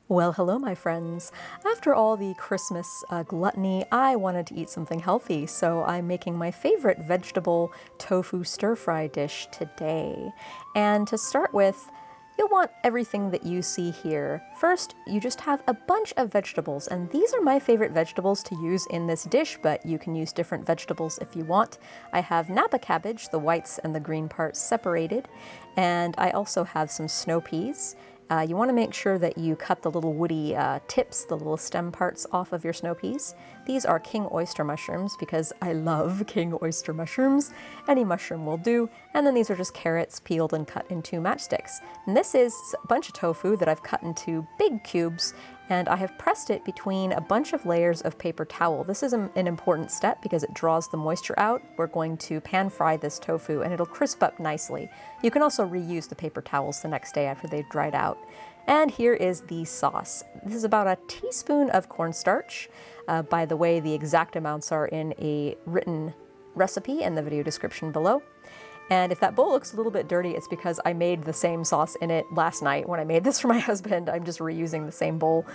Well, hello, my friends. After all the Christmas gluttony, I wanted to eat something healthy, so I'm making my favorite vegetable tofu stir-fry dish today. And to start with, you'll want everything that you see here. First, you just have a bunch of vegetables, and these are my favorite vegetables to use in this dish, but you can use different vegetables if you want. I have napa cabbage, the whites and the green parts separated, and I also have some snow peas. You want to make sure that you cut the little woody tips, the little stem parts off of your snow peas. These are king oyster mushrooms because I love king oyster mushrooms. Any mushroom will do. And then these are just carrots peeled and cut into matchsticks. And this is a bunch of tofu that I've cut into big cubes, and I have pressed it between a bunch of layers of paper towel. This is an important step because it draws the moisture out. We're going to pan fry this tofu and it'll crisp up nicely. You can also reuse the paper towels the next day after they've dried out. And here is the sauce. This is about a teaspoon of cornstarch. By the way, the exact amounts are in a written recipe in the video description below. And if that bowl looks a little bit dirty, it's because I made the same sauce in it last night when I made this for my husband. I'm just reusing the same bowl.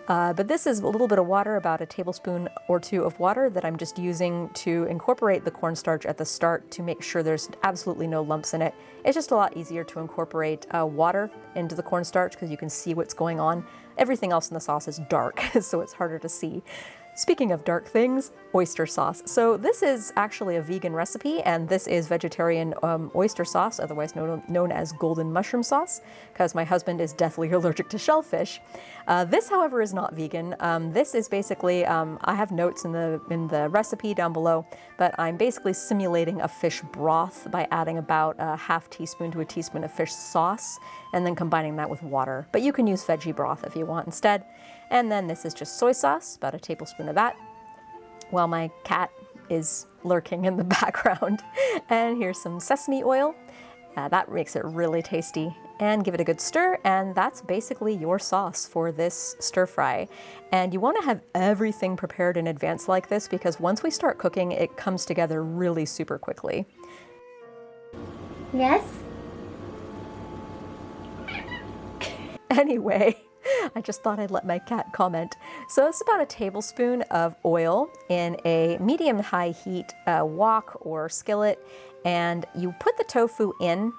But this is a little bit of water, about a tablespoon or two of water that I'm just using to incorporate the cornstarch at the start to make sure there's absolutely no lumps in it. It's just a lot easier to incorporate water into the cornstarch because you can see what's going on. Everything else in the sauce is dark, so it's harder to see. Speaking of dark things, oyster sauce. So this is actually a vegan recipe, and this is vegetarian oyster sauce, otherwise known as golden mushroom sauce, because my husband is deathly allergic to shellfish. This, however, is not vegan. This is basically, I have notes in the recipe down below, but I'm basically simulating a fish broth by adding about a half teaspoon to a teaspoon of fish sauce, and then combining that with water. But you can use veggie broth if you want instead. And then this is just soy sauce, about a tablespoon of that, while my cat is lurking in the background. And here's some sesame oil. That makes it really tasty. And give it a good stir, and that's basically your sauce for this stir fry. And you want to have everything prepared in advance like this because once we start cooking, it comes together really super quickly. Yes? Anyway, I just thought I'd let my cat comment. So it's about a tablespoon of oil in a medium-high heat wok or skillet, and you put the tofu in,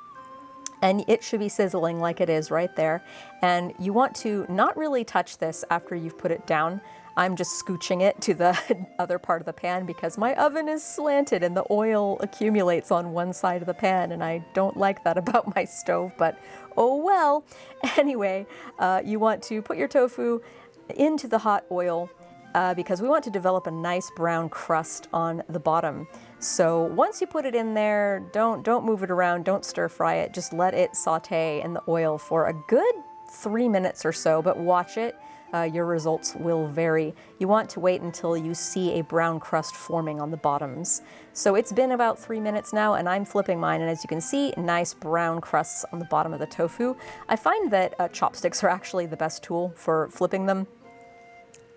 and it should be sizzling like it is right there. And you want to not really touch this after you've put it down. I'm just scooching it to the other part of the pan because my oven is slanted and the oil accumulates on one side of the pan, and I don't like that about my stove, but oh well. Anyway, you want to put your tofu into the hot oil because we want to develop a nice brown crust on the bottom. So once you put it in there, don't move it around, don't stir fry it, just let it saute in the oil for a good 3 minutes or so, but watch it. Your results will vary. You want to wait until you see a brown crust forming on the bottoms. So it's been about 3 minutes now, and I'm flipping mine, and as you can see, nice brown crusts on the bottom of the tofu. I find that chopsticks are actually the best tool for flipping them.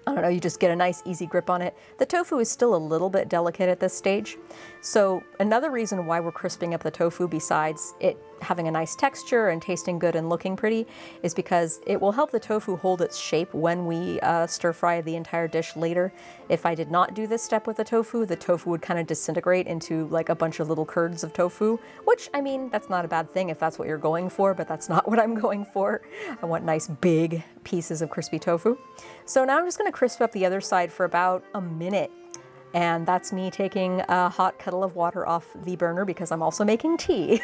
I don't know, you just get a nice easy grip on it. The tofu is still a little bit delicate at this stage. So another reason why we're crisping up the tofu, besides it having a nice texture and tasting good and looking pretty, is because it will help the tofu hold its shape when we stir fry the entire dish later. If I did not do this step with the tofu would kind of disintegrate into like a bunch of little curds of tofu, which, I mean, that's not a bad thing if that's what you're going for, but that's not what I'm going for. I want nice big pieces of crispy tofu. So now I'm just going to crisp up the other side for about a minute. And that's me taking a hot kettle of water off the burner because I'm also making tea.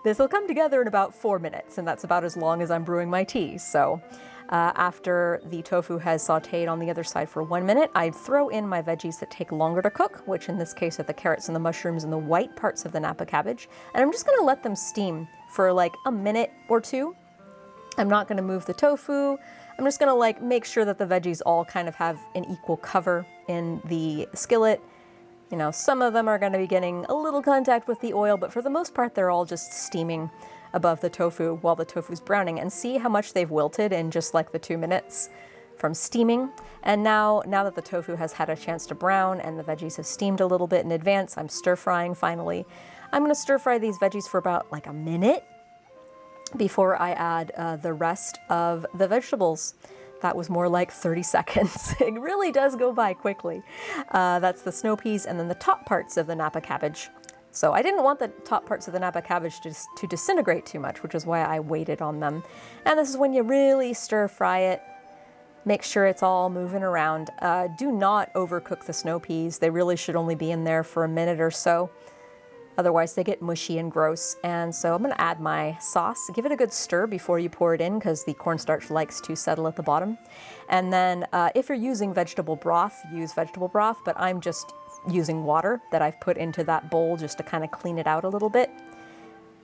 This will come together in about 4 minutes, and that's about as long as I'm brewing my tea. So after the tofu has sauteed on the other side for 1 minute, I throw in my veggies that take longer to cook, which in this case are the carrots and the mushrooms and the white parts of the napa cabbage. And I'm just going to let them steam for like a minute or two. I'm not going to move the tofu. I'm just going to like make sure that the veggies all kind of have an equal cover in the skillet. You know, some of them are going to be getting a little contact with the oil, but for the most part, they're all just steaming above the tofu while the tofu's browning. And see how much they've wilted in just like the 2 minutes from steaming. And now that the tofu has had a chance to brown and the veggies have steamed a little bit in advance, I'm stir frying finally. I'm going to stir fry these veggies for about like a minute before I add the rest of the vegetables. That was more like 30 seconds. It really does go by quickly. That's the snow peas and then the top parts of the napa cabbage. So I didn't want the top parts of the napa cabbage to disintegrate too much, which is why I waited on them. And this is when you really stir fry it. Make sure it's all moving around. Do not overcook the snow peas. They really should only be in there for a minute or so. Otherwise they get mushy and gross. And so I'm gonna add my sauce. Give it a good stir before you pour it in because the cornstarch likes to settle at the bottom. And then if you're using vegetable broth, use vegetable broth, but I'm just using water that I've put into that bowl just to kind of clean it out a little bit.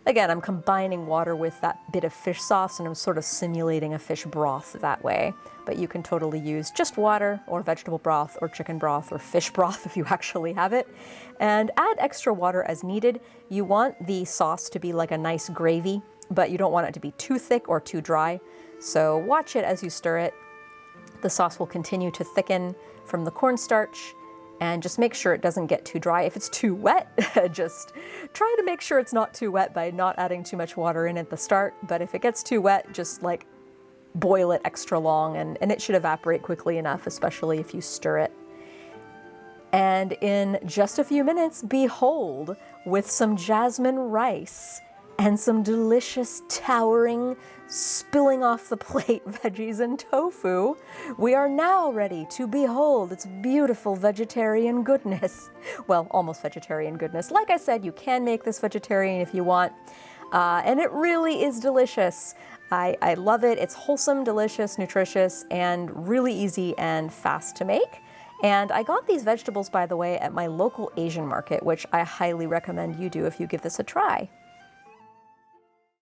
Again, I'm combining water with that bit of fish sauce and I'm sort of simulating a fish broth that way. But you can totally use just water or vegetable broth or chicken broth or fish broth if you actually have it. And add extra water as needed. You want the sauce to be like a nice gravy, but you don't want it to be too thick or too dry. So watch it as you stir it. The sauce will continue to thicken from the cornstarch. And just make sure it doesn't get too dry. If it's too wet, just try to make sure it's not too wet by not adding too much water in at the start. But if it gets too wet, just like boil it extra long and it should evaporate quickly enough, especially if you stir it. And in just a few minutes, behold, with some jasmine rice and some delicious towering, spilling off the plate veggies and tofu, we are now ready to behold its beautiful vegetarian goodness. Well, almost vegetarian goodness. Like I said, you can make this vegetarian if you want, and it really is delicious. I love it. It's wholesome, delicious, nutritious, and really easy and fast to make. And I got these vegetables, by the way, at my local Asian market, which I highly recommend you do if you give this a try.